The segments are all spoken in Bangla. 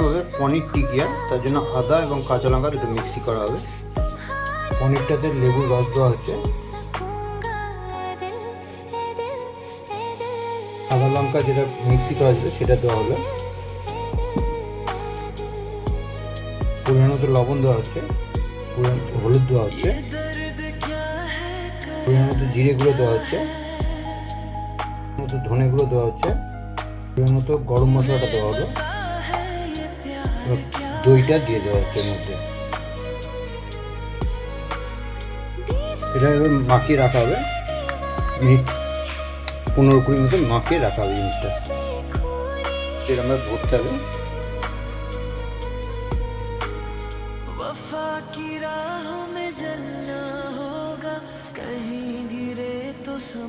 হবে পনির টিকিয়া, তার জন্য আদা এবং কাঁচা লঙ্কা দুটো মিক্সি করা হবে। পনিরটাতে লেবুর রস দেওয়া হচ্ছে, আদা লঙ্কা যেটা মিক্সি করা ছিল সেটা দেওয়া হলো, পরিমাণ মতো লবণ দেওয়া হচ্ছে, হলুদ দেওয়া হচ্ছে, পরিমাণ মতো জিরে গুঁড়ো দেওয়া হচ্ছে, মতো ধনে গুঁড়ো দেওয়া হচ্ছে, পরিমাণ মতো গরম মশলাটা দেওয়া হলো, দইটা দিয়ে দেওয়া হচ্ছে এর মধ্যে। এটা এবার মাখিয়ে রাখা হবে, মিনিট 15-20 মতো মাখিয়ে রাখা হবে জিনিসটা। এটা আমরা ভরতে হবে।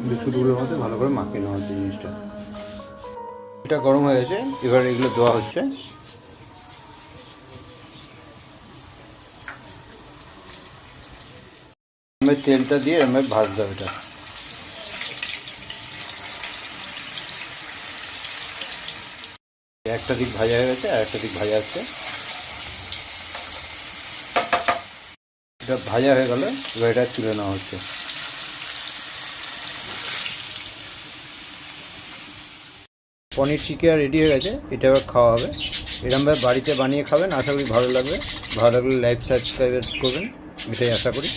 বিস্কুটগুলোর মধ্যে ভালো করে মাখিয়ে নেওয়া হচ্ছে জিনিসটা। এটা গরম হয়ে গেছে, এবার এগুলো দেওয়া হচ্ছে। তেলটা দিয়ে আমরা ভাজতে হবে। এটা একটা দিক ভাজা হয়ে গেছে আর একটা দিক ভাজা হচ্ছে। এটা ভাজা হয়ে গেলে এবার এটা তুলে নেওয়া হচ্ছে। পনির টিকিয়া রেডি হয়ে গেছে, এটা এবার খাওয়া হবে। এরকমভাবে বাড়িতে বানিয়ে খাবেন, আশা করি ভালো লাগবে। ভালো লাগলে লাইক সাবস্ক্রাইব করবেন, এটাই আশা করি।